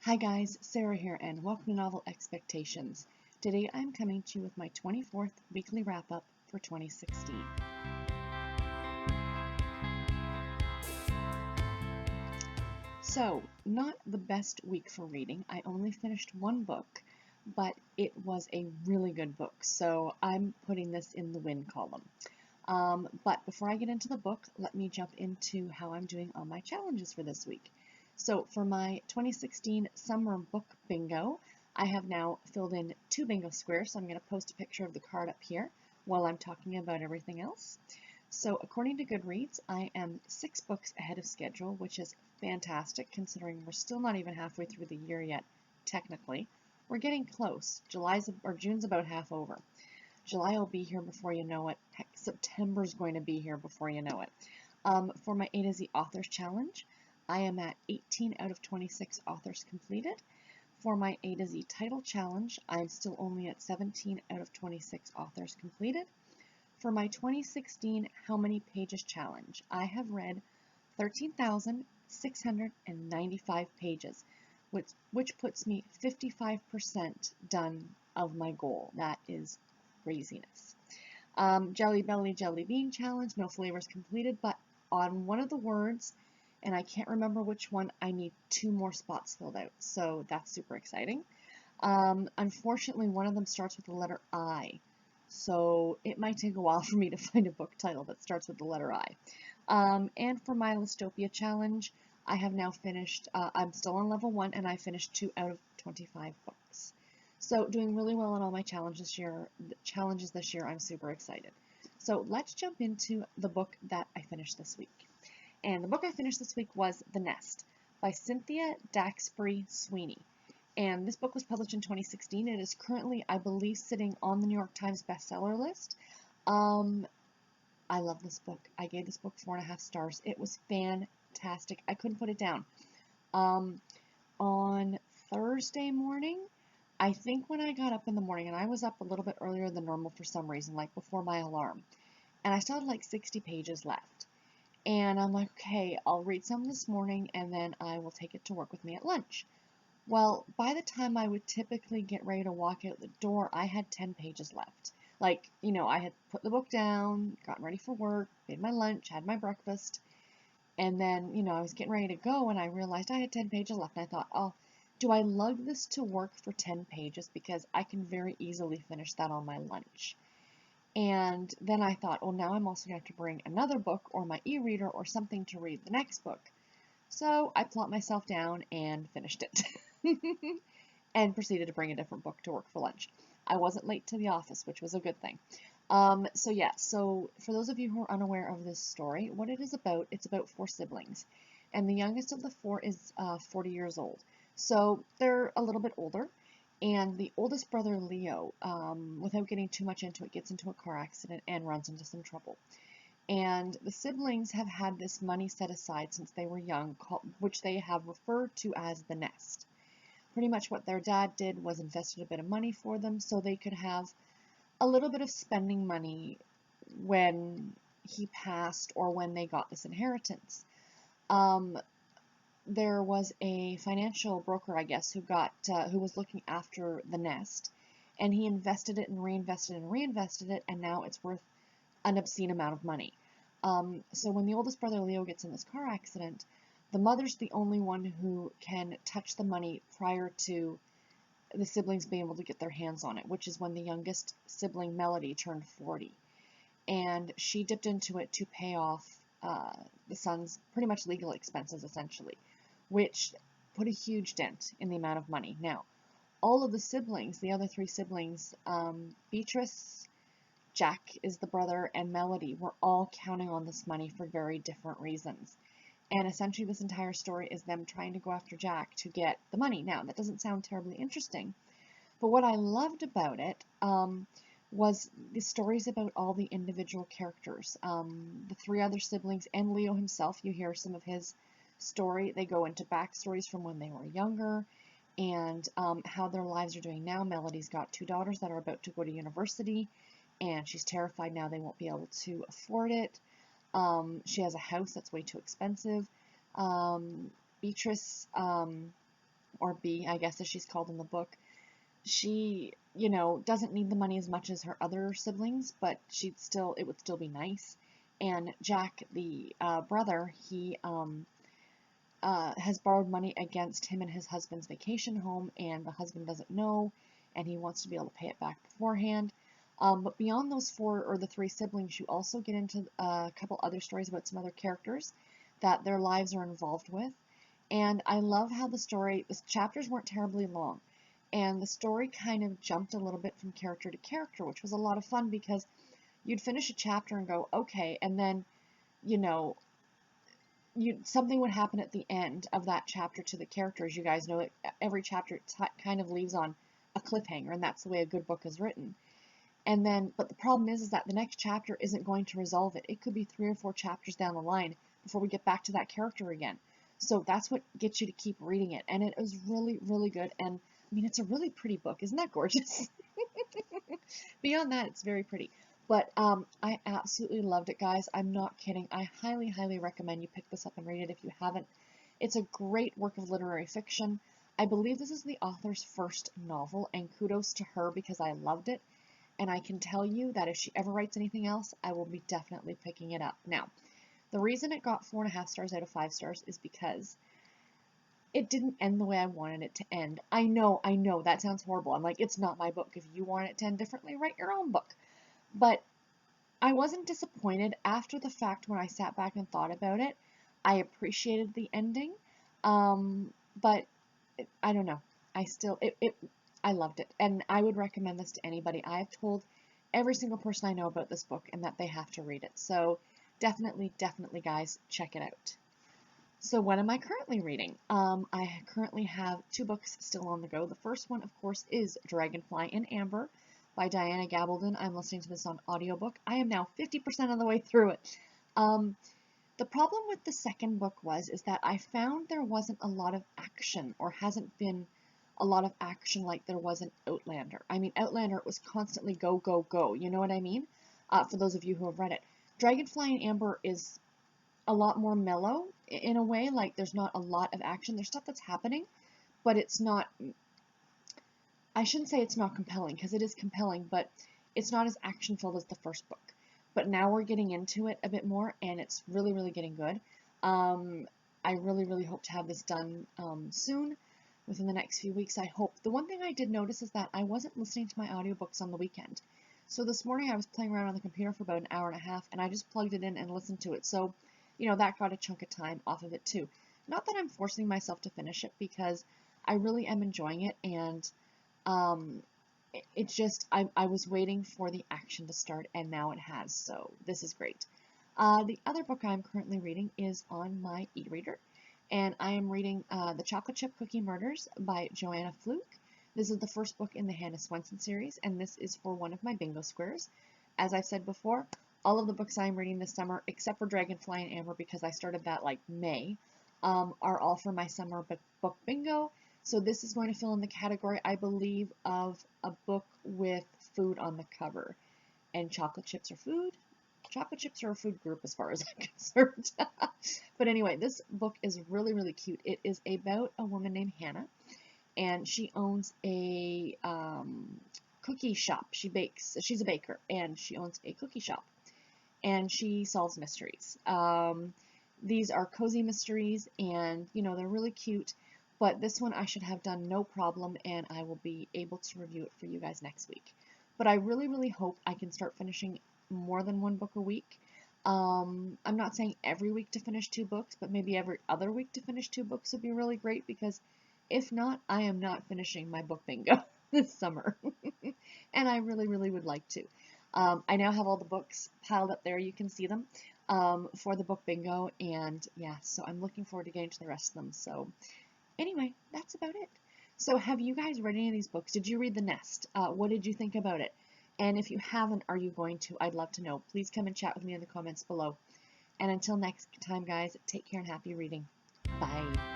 Hi guys, Sarah here and welcome to Novel Expectations. Today I'm coming to you with my 24th weekly wrap-up for 2016. So, not the best week for reading. I only finished one book, but it was a really good book, so I'm putting this in the win column. But before I get into the book, let me jump into how I'm doing on my challenges for this week. So for my 2016 Summer Book Bingo, I have now filled in 2 bingo squares, so I'm going to post a picture of the card up here while I'm talking about everything else. So according to Goodreads, I am 6 books ahead of schedule, which is fantastic considering we're still not even halfway through the year yet, technically. We're getting close. June's about half over. July will be here before you know it. Heck, September's going to be here before you know it. For my A to Z Authors Challenge, I am at 18 out of 26 authors completed. For my A to Z Title Challenge, I'm still only at 17 out of 26 authors completed. For my 2016 How Many Pages Challenge, I have read 13,695 pages, which puts me 55% done of my goal. That is craziness. Jelly Belly Jelly Bean Challenge, no flavors completed, but on one of the words, and I can't remember which one, I need 2 more spots filled out, so that's super exciting. Unfortunately, one of them starts with the letter I, so it might take a while for me to find a book title that starts with the letter I. And for my Listopia Challenge, I have now finished, I'm still on level 1, and I finished 2 out of 25 books. So doing really well on all my challenges this year, I'm super excited. So let's jump into the book that I finished this week. And the book I finished this week was The Nest by Cynthia Daxbury Sweeney. And this book was published in 2016. It is currently, I believe, sitting on the New York Times bestseller list. I love this book. I gave this book 4.5 stars. It was fantastic. I couldn't put it down. On Thursday morning, I think when I got up in the morning, and I was up a little bit earlier than normal for some reason, like before my alarm, and I still had like 60 pages left. And I'm like, okay, I'll read some this morning and then I will take it to work with me at lunch. Well, by the time I would typically get ready to walk out the door, I had 10 pages left. Like, I had put the book down, gotten ready for work, made my lunch, had my breakfast, and then, I was getting ready to go and I realized I had 10 pages left. And I thought, oh, do I lug this to work for 10 pages? Because I can very easily finish that on my lunch. And then I thought, well, now I'm also going to have to bring another book or my e-reader or something to read the next book. So I plopped myself down and finished it and proceeded to bring a different book to work for lunch. I wasn't late to the office, which was a good thing. So for those of you who are unaware of this story, what it is about, it's about 4 siblings. And the youngest of the 4 is 40 years old. So they're a little bit older. And the oldest brother, Leo, without getting too much into it, gets into a car accident and runs into some trouble. And the siblings have had this money set aside since they were young, which they have referred to as the nest. Pretty much what their dad did was invested a bit of money for them so they could have a little bit of spending money when he passed or when they got this inheritance. There was a financial broker, I guess, who was looking after the nest, and he invested it and reinvested it, and now it's worth an obscene amount of money. So when the oldest brother, Leo, gets in this car accident, the mother's the only one who can touch the money prior to the siblings being able to get their hands on it, which is when the youngest sibling, Melody, turned 40. And she dipped into it to pay off the son's pretty much legal expenses, essentially, which put a huge dent in the amount of money. Now, all of the siblings, the other 3 siblings, Beatrice, Jack is the brother, and Melody, were all counting on this money for very different reasons. And essentially this entire story is them trying to go after Jack to get the money. Now, that doesn't sound terribly interesting, but what I loved about it was the stories about all the individual characters. The 3 other siblings and Leo himself, you hear some of his story. They go into backstories from when they were younger and how their lives are doing now. Melody's got 2 daughters that are about to go to university, and she's terrified now they won't be able to afford it. She has a house that's way too expensive. Beatrice or B, I guess as she's called in the book. She, doesn't need the money as much as her other siblings, but it would still be nice. And Jack, the brother, he has borrowed money against him and his husband's vacation home, and the husband doesn't know, and he wants to be able to pay it back beforehand. But beyond those four or the three siblings, you also get into a couple other stories about some other characters that their lives are involved with. And I love how the chapters weren't terribly long, and the story kind of jumped a little bit from character to character, which was a lot of fun because you'd finish a chapter and go, okay, and then, you know, something would happen at the end of that chapter to the characters. You guys know it, every chapter kind of leaves on a cliffhanger, and that's the way a good book is written. And then, but the problem is that the next chapter isn't going to resolve it. It could be 3 or 4 chapters down the line before we get back to that character again. So that's what gets you to keep reading it. And it is really, really good. And I mean, it's a really pretty book. Isn't that gorgeous? Beyond that, it's very pretty. But I absolutely loved it, guys. I'm not kidding. I highly, highly recommend you pick this up and read it if you haven't. It's a great work of literary fiction. I believe this is the author's first novel, and kudos to her because I loved it. And I can tell you that if she ever writes anything else, I will be definitely picking it up. Now, the reason it got 4.5 stars out of 5 stars is because it didn't end the way I wanted it to end. I know, that sounds horrible. I'm like, it's not my book. If you want it to end differently, write your own book. But I wasn't disappointed after the fact when I sat back and thought about it. I appreciated the ending, but I don't know. I loved it, and I would recommend this to anybody. I have told every single person I know about this book and that they have to read it. So definitely, definitely, guys, check it out. So what am I currently reading? I currently have 2 books still on the go. The first one, of course, is Dragonfly in Amber by Diana Gabaldon. I'm listening to this on audiobook. I am now 50% of the way through it. The problem with the second book is that I found there wasn't a lot of action, or hasn't been a lot of action like there was in Outlander. I mean, Outlander, it was constantly go, go, go. You know what I mean? For those of you who have read it. Dragonfly in Amber is a lot more mellow in a way. Like, there's not a lot of action. There's stuff that's happening, but it's not, I shouldn't say it's not compelling, because it is compelling, but it's not as action-filled as the first book. But now we're getting into it a bit more, and it's really, really getting good. I really, really hope to have this done soon, within the next few weeks, I hope. The one thing I did notice is that I wasn't listening to my audiobooks on the weekend. So this morning I was playing around on the computer for about an hour and a half, and I just plugged it in and listened to it. So, that got a chunk of time off of it too. Not that I'm forcing myself to finish it, because I really am enjoying it, and it's just, I was waiting for the action to start, and now it has, so this is great. The other book I'm currently reading is on my e-reader, and I am reading The Chocolate Chip Cookie Murders by Joanna Fluke. This is the first book in the Hannah Swensen series, and this is for one of my bingo squares. As I've said before, all of the books I'm reading this summer, except for Dragonfly and Amber, because I started that like May, are all for my summer book bingo. So this is going to fill in the category, I believe, of a book with food on the cover. And chocolate chips are food. Chocolate chips are a food group as far as I'm concerned. But anyway, this book is really, really cute. It is about a woman named Hannah, and she owns a cookie shop. She's a baker, and she owns a cookie shop, and she solves mysteries. These are cozy mysteries, and they're really cute. But this one I should have done no problem, and I will be able to review it for you guys next week. But I really, really hope I can start finishing more than 1 book a week. I'm not saying every week to finish 2 books, but maybe every other week to finish 2 books would be really great, because if not, I am not finishing my book bingo this summer. And I really, really would like to. I now have all the books piled up there. You can see them for the book bingo, and yeah, so I'm looking forward to getting to the rest of them. So anyway, that's about it. So have you guys read any of these books? Did you read The Nest? What did you think about it? And if you haven't, are you going to? I'd love to know. Please come and chat with me in the comments below. And until next time, guys, take care and happy reading. Bye.